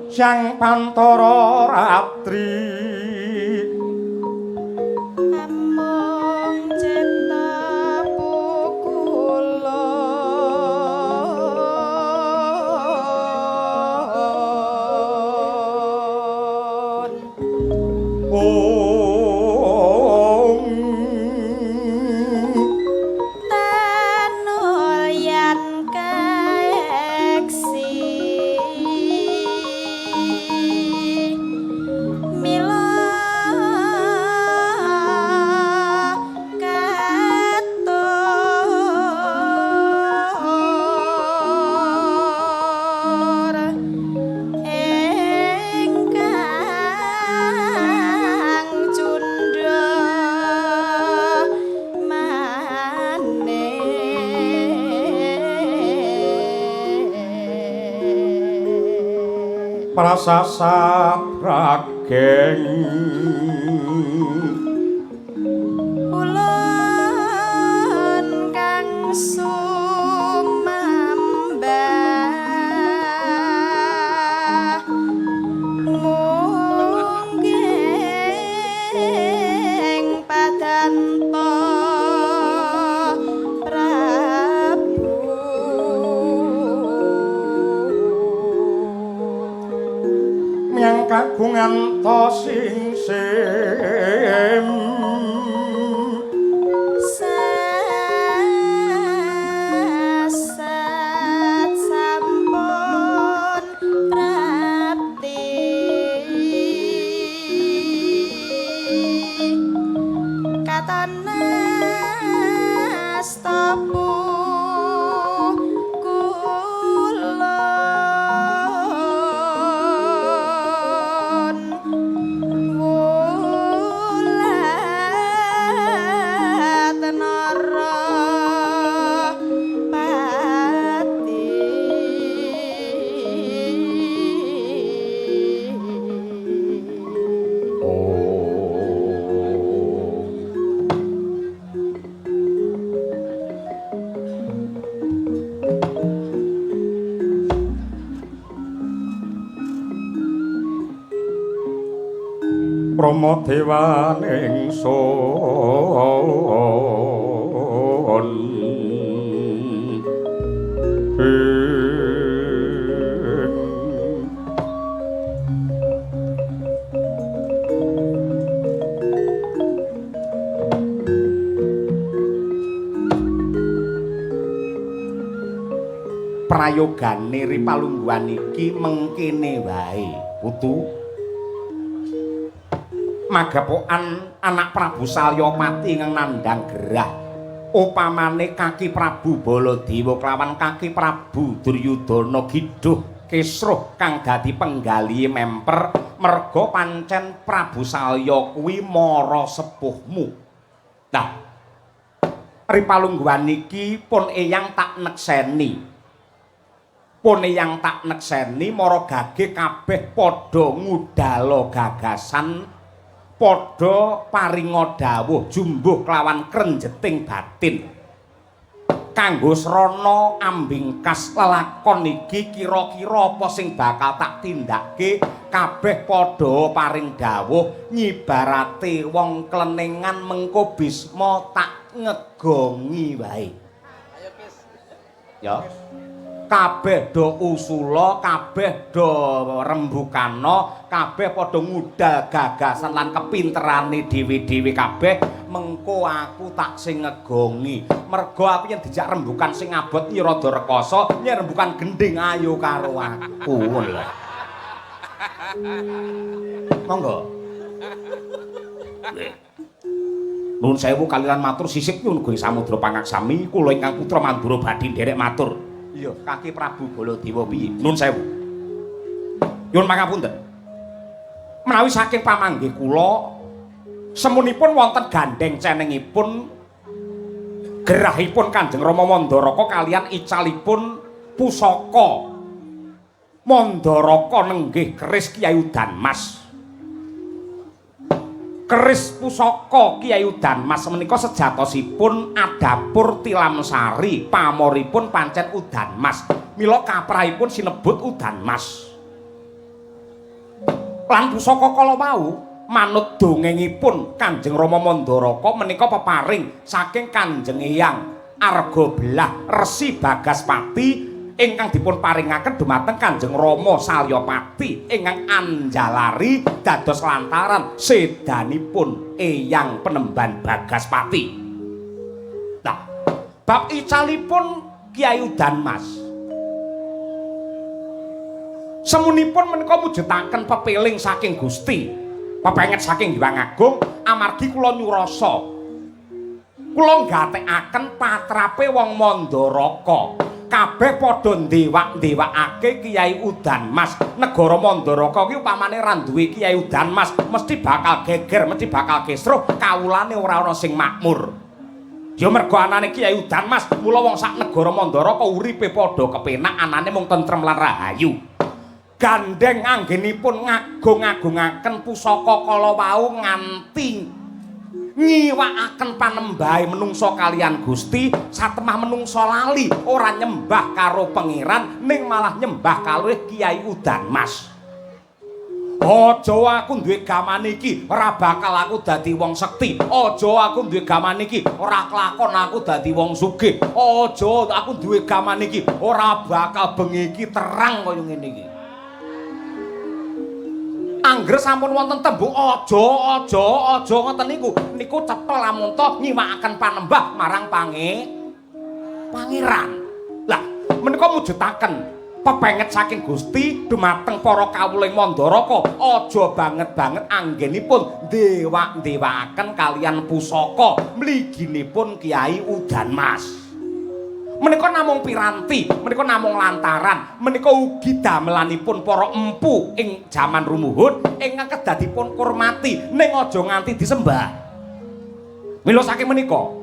Sang Pantara Ratri amung cipta pukula prasasat rageng ulun kang sumambah mungging padanta Prabu yang kagungan to sing sasat sampun prapti katanas tapu Rama dewaning sun prayogane ripalungguhan iki mengkene wae putu magapokan anak Prabu Salyamati ing nandhang gerah upamane kaki Prabu Baladewa klawan kaki Prabu Duryudana Gidhuh Kesruh kang dadi penggalihe memper merga pancen Prabu Salya kuwi mara sepuhmu. Nah ripalungguhan iki pun eyang tak nekseni mara gage kabeh padha ngudala gagasan padha paringa dawuh jumbuh kelawan krenjeting batin kanggo srana ambingkas lelakon iki kira-kira apa sing bakal tak tindakke kabeh padha paring dawuh nyibarate wong klenengan mengko Bisma tak ngegongi wae ayo Kis ya kabeh do usula kabeh do rembukana kabeh padha ngudal gagasan lan kepinterane dhewe-dhewe kabeh mengko aku tak sing ngegongi merga aku yen dijak rembukan sing abot Nyi Rada Rekasa yen rembukan gending ayo karo aku lho monggo nuwun sewu kaliyan matur sisip nyuwun Gusti Samudra Pangaksami kula ingkang putra Mandura badhe nderek matur. Iya, kaki Prabu Baladewa piye? Nuwun sewu. Nyuwun pangapunten. Menawi saking pamanggih kula semunipun wonten gandeng cenengipun gerahipun Kanjeng Rama Mandaraka kaliyan icalipun pusaka Mandaraka nenggih keris Kyai Udanmas. Keris pusaka Kyai Udanmas menika sejatosipun adapur Tilamsari, pamoripun pancen Udanmas. Mila kaprahipun sinebut Udanmas. Lan pusaka kala wau manut dongengipun Kanjeng Rama Mandaraka menika peparing saking Kanjeng Eyang Argabelah Resi Bagaspati ingkang dipun paringaken dumateng Kanjeng Rama Salyapati ingkang anjalari dados lantaran sedanipun Eyang Penemban Bagaspati. Nah, bab icalipun Kyai Udanmas semunipun menika mujudaken pepeling saking Gusti, pepenget saking Hyang Agung amargi kula nyurasa kula nggatekaken patrape wong Mandaraka kabeh padha ndewak-ndewakake Kyai Udanmas. Negara Mandaraka ki upamane ra duwe Kyai Udanmas mesti bakal geger, mesti bakal gesruh, kawulane ora ana sing makmur. Ya mergo anane Kyai Udanmas mula wong sak negara Mandaraka uripe padha kepenak, anane mung tentrem lan rahayu. Gandeng anggenipun ngagung-agungaken pusaka kala wau nganti nyiwakaken panembahe menungsa kaliyan Gusti, satemah menungsa lali ora nyembah karo pangeran ning malah nyembah kalih Kyai Udanmas. Aja aku duwe gaman iki ora bakal aku dadi wong sekti. Aja aku duwe gaman iki ora kelakon aku dadi wong sugih. Aja aku duwe gaman iki ora bakal bengi iki terang kaya ngene iki. Angger sampun wonten tembung aja ngoten niku cepel lamun to nyiwakaken panembah marang pangeran. Lah menika mujudaken pepenget saking Gusti dumateng para kawuling Mandaraka, aja banget-banget anggenipun ndewak-ndewakaken kaliyan pusaka mliginipun Kyai Udanmas. Menika namung piranti, menika namung lantaran, menika ugi damelanipun para empu ing jaman rumuhun ingkang kedadipun kurmati ning aja nganti disembah. Mila saking menika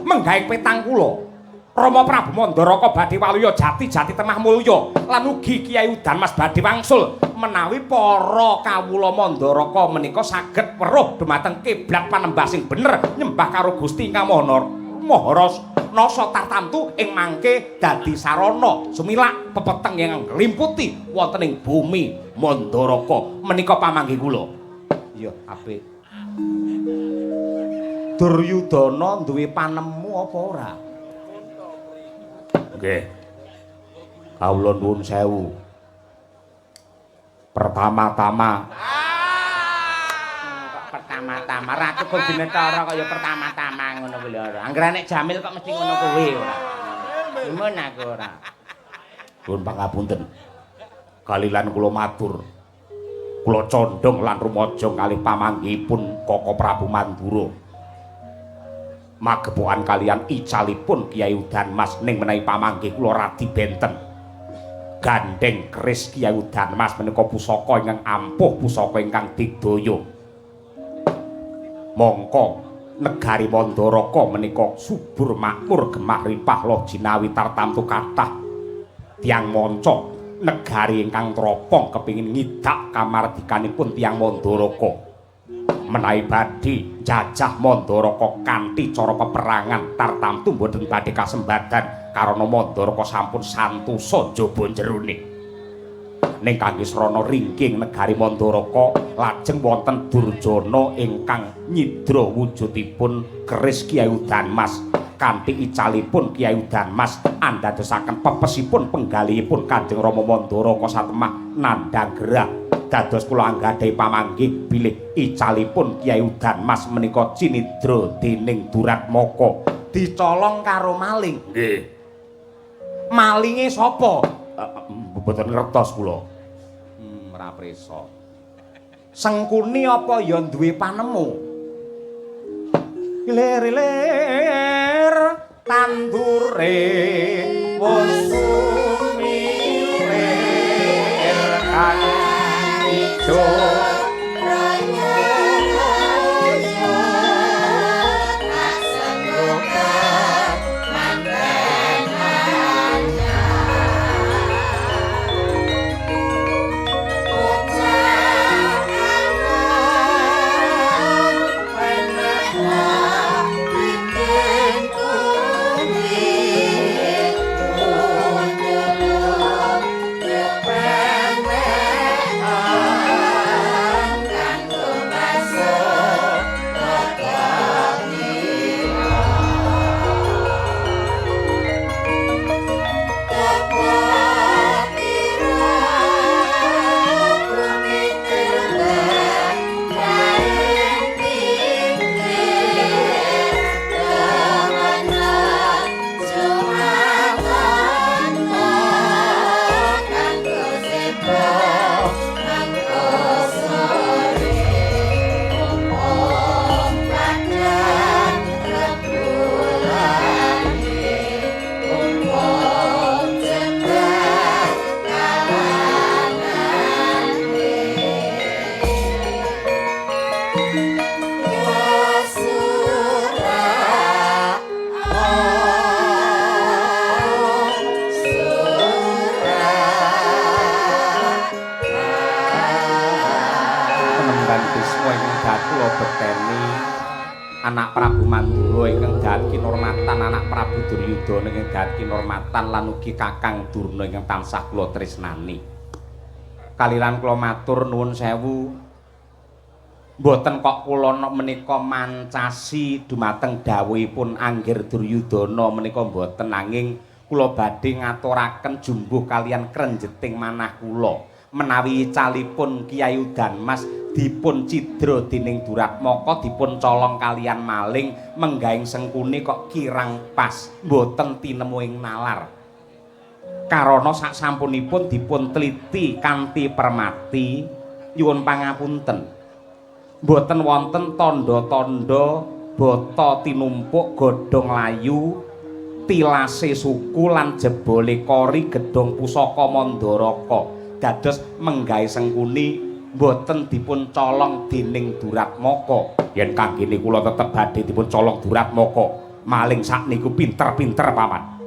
menggaing petang kula Rama Prabu Mandaraka badhe waluya jati temah mulya lan ugi Kyai Udanmas badhe wangsul menawi para kawula Mandaraka menika saged weruh dumateng kiblat panembah sing bener nyembah karo Gusti ingkang Maha Nasa tartamtu ing mangke dadi sarana sumilak pepeteng yang nglimputi wonten ing bumi Mandaraka menika pamanggih kula. Iya, apik. Duryudana duwe panemu apa ora? Nggih. Kawula nuwun sewu. Pertama-tama Ratu kok binetara kaya pertama-tama ngono kuwi lho. Angger nek Jamil kok mesti ngono kuwi ora. Mun aku ora. Pun pangapunten. Kalilan kula matur. Kula condong lan rumaja kalih pamanggihipun Koko Prabu Mandura. Magepokan kalian icalipun Kyai Udanmas ning menawi pamanggih kula radi benten. Gandeng keris Kyai Udanmas menika pusaka ingkang ampuh, pusaka ingkang digdaya. Mongko negari Mandaraka menika subur makmur gemah ripah loh jinawi tartamtu kathah tiyang manca negari ingkang tropong kepingin ngidak kamardikanipun tiyang Mandaraka menawi badhe jajah Mandaraka kanthi cara peperangan tartamtu mboten badhe kasembadan karana Mandaraka sampun santosa jaba jerone. Ning kangge srana ringking negari Mandaraka lajeng wonten Durjana ingkang nyidra wujudipun keris Kyai Udanmas kanthi icalipun Kyai Udanmas andadosaken pepesipun penggalihipun Kanjeng Rama Mandaraka satemah nandhang gerah dados kula anggadhahi pamanggih bilih icalipun Kyai Udanmas menika cinidra dening Duratmaka dicolong karo maling. Nggih. Malinge sapa? Mboten ngertos kula. Ora prisa. Sengkuni apa ya duwe panemu? Lir-lir tandure wis sumilir kan ijo kula beteni anak Prabu Mandura ingkang dahat kinormatan, anak Prabu Duryudana ingkang dahat kinormatan lan ugi Kakang Durna ingkang tansah kula tresnani. Kaliran kula matur nuwun sewu. Mboten kok kula menika mancasi dumateng dawuhipun Anggir Duryudana menika mboten, nanging kula badhe ngaturaken jumbuh kalian krenjeting manah kula menawi calipun Kyai Udanmas dipun cidra dening Duratmaka, dipun colong kalian maling menggaing sengkuni kok kirang pas mboten tinemu ing nalar. Karana sak sampunipun dipun teliti kanthi permati, nyuwun pangapunten. Mboten wonten tanda-tanda bata tinumpuk godhong layu, tilase suku lan jebole kori gedhong pusaka Mandaraka dados menggawe sengkuni mboten dipun colong dening Duratmaka. Yen kanggene kula tetep badhe dipun colong Duratmaka, maling sakniku pinter-pinter paman.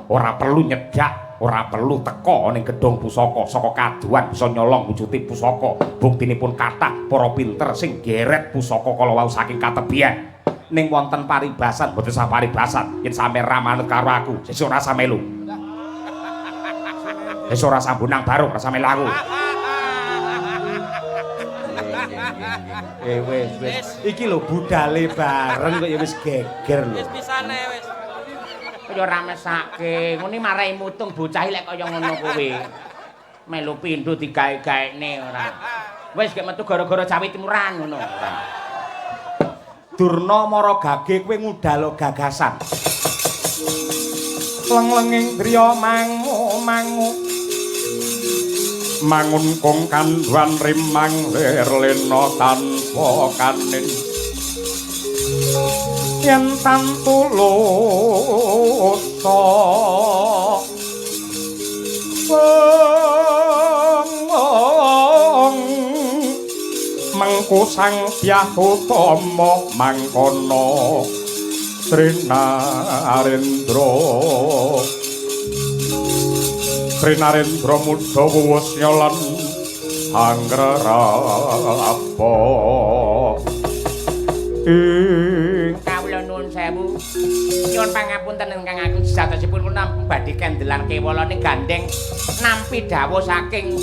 Ora perlu nyedak, ora perlu teka ning gedhong pusaka, saka kaduan bisa nyolong wujude pusaka. Buktinipun kathah para pinter sing geret pusaka kala wau saking katebian. Ning wonten paribasan, mboten sah paribasan. Yen sampe ra manut karo aku, sesuk ora usah melu. Sesuk ora sambunang baru, ora usah melu aku. Wis. Iki lho budale bareng kok ya wis geger lho. Wis pisane wis. Kaya ora mesake, ngene marai mutung bocah lek kaya ngono kuwi. Melu pindho digawe-gaekne ora. Wis gek metu gara-gara Jawi Timuran ngono. Durna mara gage kowe ngudalo gagasan. Lenglenging driya mangu mangun kong kanduan rimang lirlena tanpa kanin yen tantulusa mengku sang Hyang Utama mangkono Trinarendra Muda Wusnya lan Anggrarapa. Kawula nuwun sewu. Nyuwun pangapunten ingkang agung sejatosipun kula nampi badhe kendelan kewalane gandeng nampi dawuh saking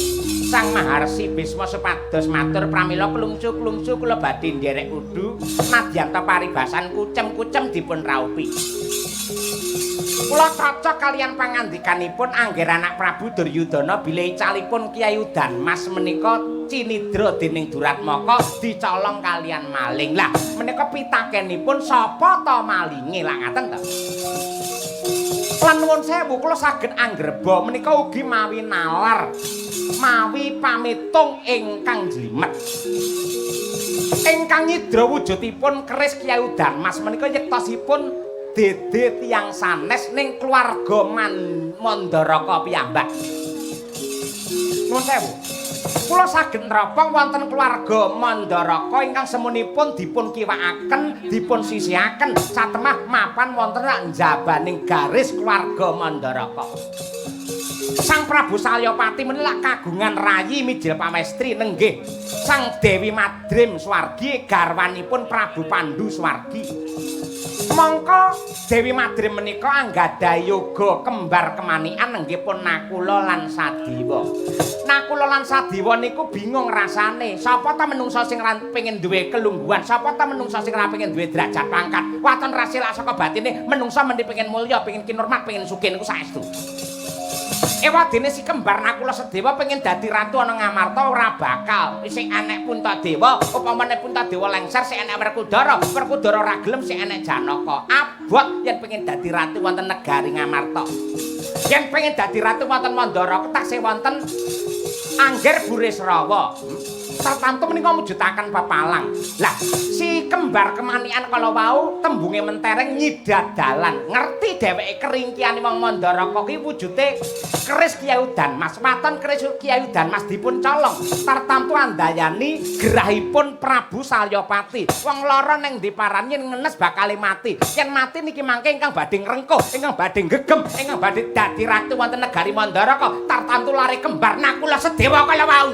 Sang Maharsi Bisma supados matur pramila klungsu kula badhe nderek kudu nadyan ta paribasan kucem-kucem dipun raupi. Kula cocok kalian pangandikanipun Anggir anak Prabu Duryudana bilih calipun Kyai Udanmas menika cinidra dening Duratmaka dicolong kalian maling. Lah menika pitakenipun sapa ta malinge lah ngaten to. Lan nuwun sewu kula saged anggreba menika ugi mawi nalar mawi pamitung ingkang jlimet. Ingkang nyidra wujudipun keris Kyai Udanmas menika yektosipun dede tiyang sanes ning keluarga Mandaraka piyambak. Nuwun sewu. Kula saged nropong wonten keluarga Mandaraka ingkang semunipun dipun kiwakaken, dipun sisihaken satemah mapan wonten njabaning garis keluarga Mandaraka. Sang Prabu Salyapati menika kagungan rayi mijil pamestri nenggih Sang Dewi Madrim Swargi garwanipun Prabu Pandu Swargi. Mongko Dewi Madrim menika anggadhahi yoga kembar kemanikan nenggihipun Nakula lan Sadiwa. Nakula lan Sadiwa niku bingung rasane, sapa ta menungsa sing pengin duwe kelungguhan, sapa ta menungsa sing ra pengin duwe derajat pangkat. Waton rasilak saka batine menungsa mendhi pengin mulya, pengin kinurmat, pengin sugih niku saestu. Ewadene si kembar Nakula Sedewa pengen dadi ratu ana Ngamarta ora bakal. Sing enek Puntadewa, upamane Puntadewa lengser sing enek Werkudara, Werkudara ora gelem sing enek Janaka. Abot yen pengen dadi ratu wonten negari Ngamarta. Yen pengen dadi ratu wonten Mandara taksih wonten Anggir Burisrawa. Tartamtu menika mujudaken pepalang. Lah, si kembar kemanikan kala wau tembunge mentereng nyidadalan. Ngerti dheweke keringkiane wong Mandaraka kuwi wujude keris Kyai Udanmas. Waton keris Kyai Udanmas dipun colong. Tartamtu andayani gerahipun Prabu Salyapati. Wong lara ning diparani yen ngenes bakal mati. Yen mati niki mangke ingkang badhe ngrengkuh, ingkang badhe gegem, ingkang badhe dadi ratu wonten negari Mandaraka. Tartamtu lare kembar Nakula Sedewa kala wau.